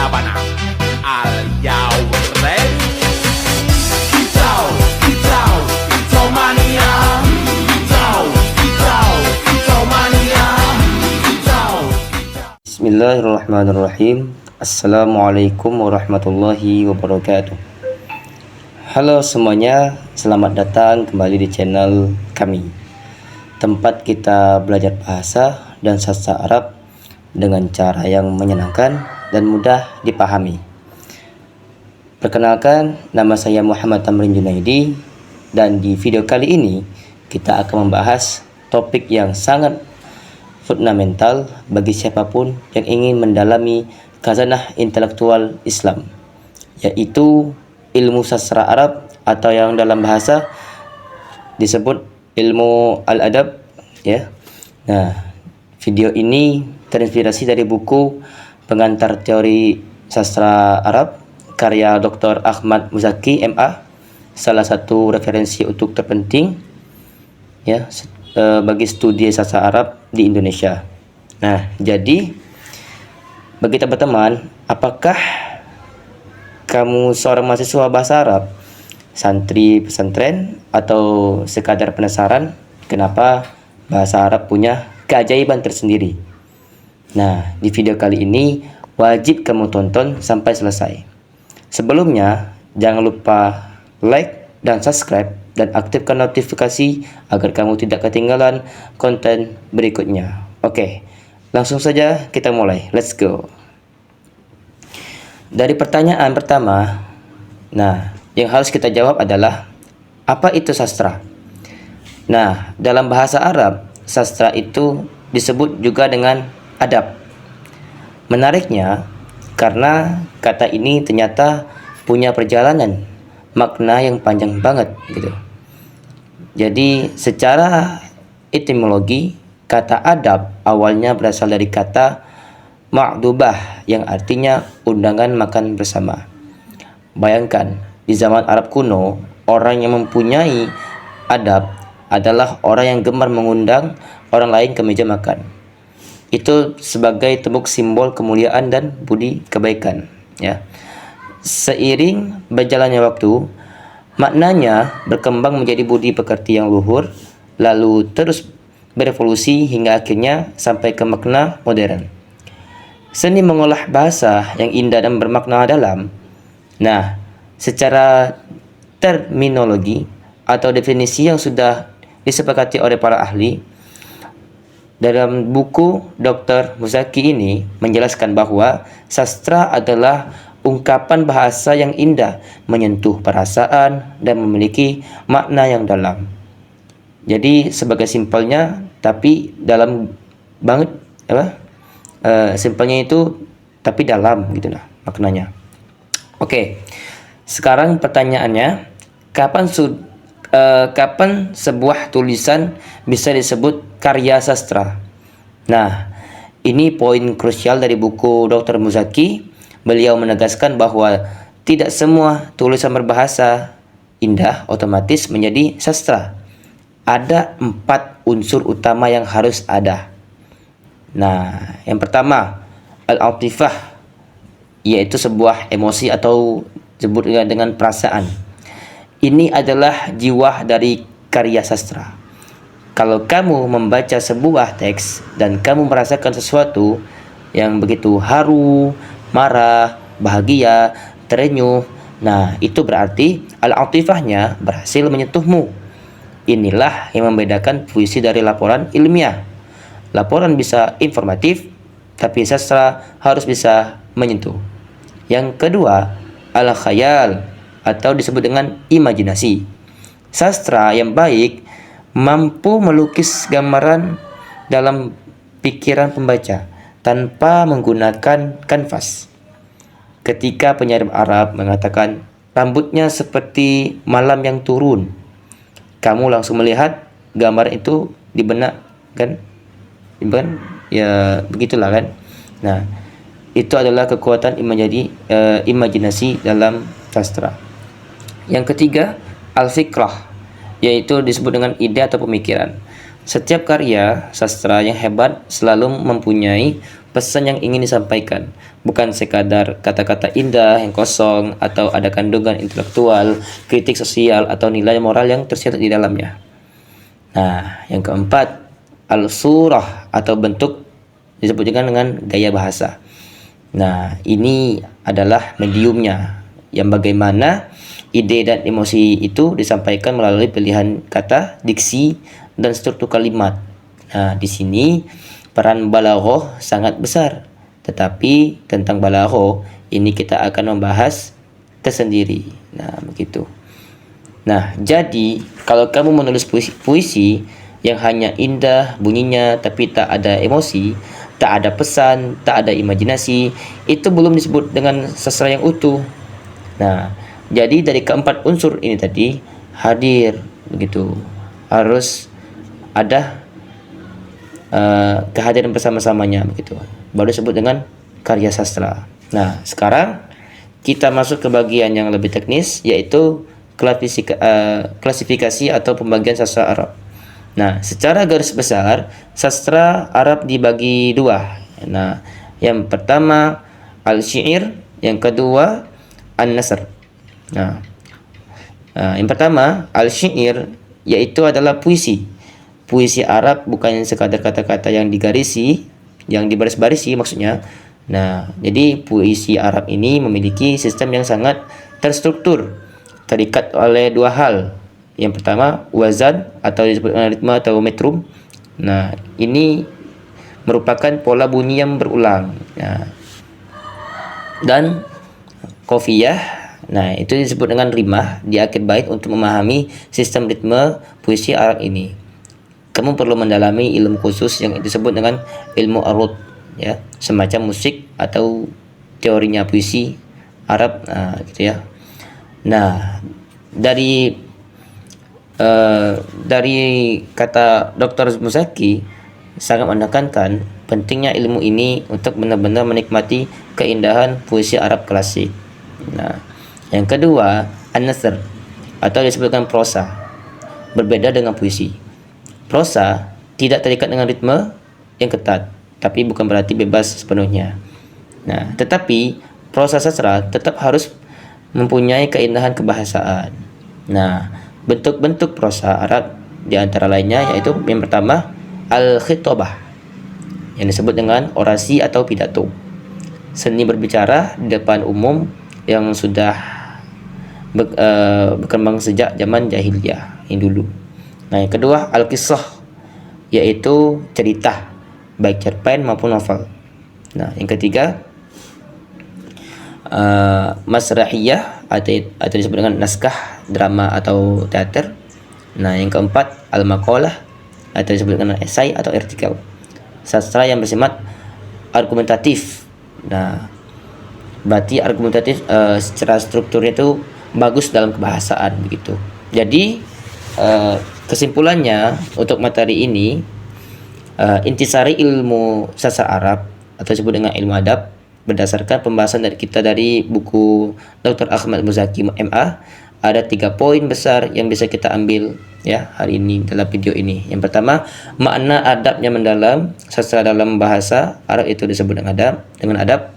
Sabana. Are you ready? Kicau, kicau, kicau mania. Kicau, kicau, kicau mania. Kicau, kicau. Bismillahirrahmanirrahim. Assalamualaikum warahmatullahi wabarakatuh. Halo semuanya, selamat datang kembali di channel kami, tempat kita belajar bahasa dan sastra Arab dengan cara yang menyenangkan dan mudah dipahami. Perkenalkan, nama saya Muhammad Tamrin Junaidi, dan di video kali ini kita akan membahas topik yang sangat fundamental bagi siapapun yang ingin mendalami khazanah intelektual Islam, yaitu ilmu sastra Arab atau yang dalam bahasa disebut ilmu al-adab, ya. Nah, video ini terinspirasi dari buku Pengantar Teori Sastra Arab karya Dr. Ahmad Muzaki MA, salah satu referensi untuk terpenting, ya, bagi studi sastra Arab di Indonesia. Nah, jadi bagi teman-teman, apakah kamu seorang mahasiswa bahasa Arab, santri pesantren, atau sekadar penasaran kenapa bahasa Arab punya keajaiban tersendiri? Nah, di video kali ini wajib kamu tonton sampai selesai. Sebelumnya, jangan lupa like dan subscribe dan aktifkan notifikasi agar kamu tidak ketinggalan konten berikutnya. Oke, langsung saja kita mulai. Let's go. Dari pertanyaan pertama, nah, yang harus kita jawab adalah, apa itu sastra? Nah, dalam bahasa Arab, sastra itu disebut juga dengan adab. Menariknya, karena kata ini ternyata punya perjalanan makna yang panjang banget gitu. Jadi secara etimologi, kata adab awalnya berasal dari kata ma'dubah yang artinya undangan makan bersama. Bayangkan, di zaman Arab kuno, orang yang mempunyai adab adalah orang yang gemar mengundang orang lain ke meja makan. Itu sebagai tembok simbol kemuliaan dan budi kebaikan, ya. Seiring berjalannya waktu, maknanya berkembang menjadi budi pekerti yang luhur, lalu terus berevolusi hingga akhirnya sampai ke makna modern. Seni mengolah bahasa yang indah dan bermakna dalam. Nah, secara terminologi atau definisi yang sudah disepakati oleh para ahli, dalam buku Dr. Muzaki ini menjelaskan bahwa sastra adalah ungkapan bahasa yang indah, menyentuh perasaan dan memiliki makna yang dalam. Jadi sebagai simpelnya, tapi dalam banget, simpelnya itu tapi dalam gitulah maknanya. Oke. Sekarang pertanyaannya, kapan sebuah tulisan bisa disebut karya sastra? Nah, ini poin krusial dari buku Dr. Muzaki. Beliau menegaskan bahwa tidak semua tulisan berbahasa indah otomatis menjadi sastra. Ada 4 unsur utama yang harus ada. Nah, yang pertama, al-atifah, yaitu sebuah emosi atau disebut dengan perasaan. Ini adalah jiwa dari karya sastra. Kalau kamu membaca sebuah teks dan kamu merasakan sesuatu yang begitu haru, marah, bahagia, terenyuh, nah itu berarti al-atifahnya berhasil menyentuhmu. Inilah yang membedakan puisi dari laporan ilmiah. Laporan bisa informatif, tapi sastra harus bisa menyentuh. Yang kedua, al-khayal atau disebut dengan imajinasi. Sastra yang baik mampu melukis gambaran dalam pikiran pembaca tanpa menggunakan kanvas. Ketika penyair Arab mengatakan rambutnya seperti malam yang turun, kamu langsung melihat gambar itu di benak, kan? Ya begitulah kan. Nah, itu adalah kekuatan imajinasi dalam sastra. Yang ketiga, al-fikrah, yaitu disebut dengan ide atau pemikiran. Setiap karya sastra yang hebat selalu mempunyai pesan yang ingin disampaikan, bukan sekadar kata-kata indah yang kosong atau ada kandungan intelektual, kritik sosial atau nilai moral yang tersirat di dalamnya. Nah, yang keempat, al-surah atau bentuk disebut juga dengan gaya bahasa. Nah, ini adalah mediumnya yang bagaimana ide dan emosi itu disampaikan melalui pilihan kata, diksi, dan struktur kalimat. Nah, di sini peran balaghah sangat besar. Tetapi tentang balaghah ini kita akan membahas tersendiri. Nah, begitu. Nah, jadi kalau kamu menulis puisi yang hanya indah bunyinya tapi tak ada emosi, tak ada pesan, tak ada imajinasi, itu belum disebut dengan sastra yang utuh. Nah, jadi dari keempat unsur ini tadi hadir begitu. Harus ada kehadiran bersama-samanya begitu. Baru disebut dengan karya sastra. Nah, sekarang kita masuk ke bagian yang lebih teknis, yaitu klasifikasi atau pembagian sastra Arab. Nah, secara garis besar sastra Arab dibagi dua. Nah, yang pertama al-syair, yang kedua an-nasr. Nah, yang pertama al-syair yaitu adalah puisi. Puisi Arab bukan sekadar kata-kata yang digarisi, yang dibaris-barisi maksudnya. Nah, jadi puisi Arab ini memiliki sistem yang sangat terstruktur, terikat oleh dua hal. Yang pertama wazan atau disebut dengan ritme atau metrum. Nah, ini merupakan pola bunyi yang berulang. Nah, dan qafiyah, nah itu disebut dengan rimah di akhir bait untuk memahami sistem ritme puisi Arab ini. Kamu perlu mendalami ilmu khusus yang disebut dengan ilmu arud, ya, semacam musik atau teorinya puisi Arab, gitu ya. Nah, dari kata Dr. Muzaki sangat menekankan pentingnya ilmu ini untuk benar-benar menikmati keindahan puisi Arab klasik. Nah, yang kedua an-nasr atau disebutkan prosa, berbeda dengan puisi. Prosa tidak terikat dengan ritme yang ketat, tapi bukan berarti bebas sepenuhnya. Nah, tetapi prosa sastra tetap harus mempunyai keindahan kebahasaan. Nah, bentuk-bentuk prosa Arab di antara lainnya yaitu yang pertama al-khitabah, yang disebut dengan orasi atau pidato. Seni berbicara di depan umum yang sudah berkembang sejak zaman jahiliyah yang dulu. Nah, yang kedua al-qissah, yaitu cerita baik cerpen maupun novel. Nah, yang ketiga masrahiyah atau disebut dengan naskah drama atau teater. Nah, yang keempat al-maqalah atau disebut dengan esai atau artikel, sastra yang bersifat argumentatif. Nah, berarti argumentatif secara strukturnya itu bagus dalam kebahasaan begitu. Jadi kesimpulannya untuk materi ini, intisari ilmu sastra Arab atau disebut dengan ilmu adab berdasarkan pembahasan dari kita dari buku Dr. Ahmad Muzaki MA, ada 3 poin besar yang bisa kita ambil ya hari ini dalam video ini. Yang pertama, makna adabnya mendalam. Sastra dalam bahasa Arab itu disebut dengan adab.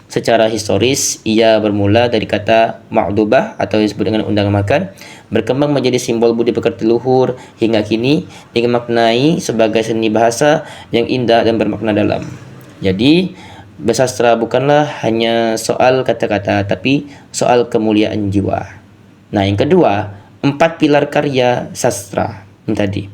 Secara historis ia bermula dari kata ma'dubah atau disebut dengan undangan makan, berkembang menjadi simbol budi pekerti luhur hingga kini dimaknai sebagai seni bahasa yang indah dan bermakna dalam. Jadi bersastra bukanlah hanya soal kata-kata, tapi soal kemuliaan jiwa. Nah, yang kedua, 4 pilar karya sastra tadi.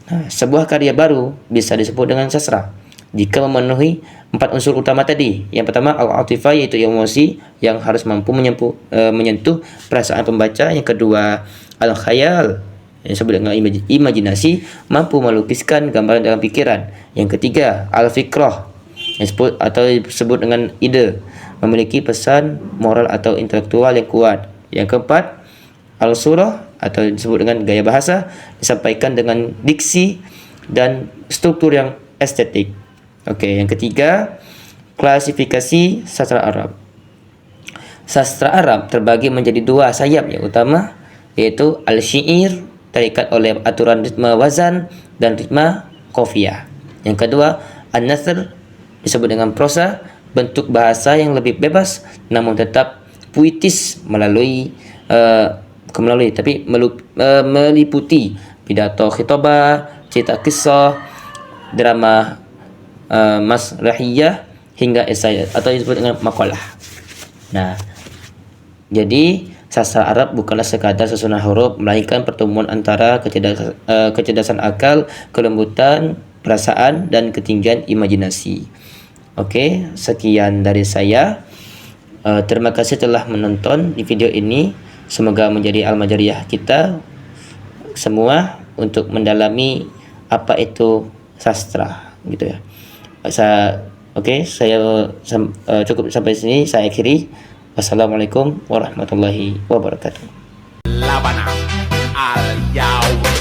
Nah, sebuah karya baru bisa disebut dengan sastra jika memenuhi 4 unsur utama tadi. Yang pertama al-atifah, yaitu emosi yang harus mampu menyentuh perasaan pembaca. Yang kedua al-khayal, yang disebut dengan imajinasi, mampu melukiskan gambaran dalam pikiran. Yang ketiga al-fikrah, yang disebut dengan ide, memiliki pesan moral atau intelektual yang kuat. Yang keempat al-surah atau disebut dengan gaya bahasa, disampaikan dengan diksi dan struktur yang estetik. Oke, yang ketiga klasifikasi sastra Arab. Sastra Arab terbagi menjadi 2 sayap yang utama, yaitu al-syair terikat oleh aturan ritme wazan dan ritme qafiyah. Yang kedua, an-nasr disebut dengan prosa, bentuk bahasa yang lebih bebas namun tetap puitis meliputi pidato khitbah, cerita kisah, drama masrahiyah hingga esai atau disebut dengan makalah. Nah, jadi sastra Arab bukanlah sekadar susunan huruf, melainkan pertemuan antara kecerdasan akal, kelembutan perasaan, dan ketinggian imajinasi. Oke, sekian dari saya. Terima kasih telah menonton di video ini. Semoga menjadi almajariyah kita semua untuk mendalami apa itu sastra, gitu ya. Saya cukup sampai sini. Saya akhiri. Wassalamualaikum warahmatullahi wabarakatuh. Labana al Yawm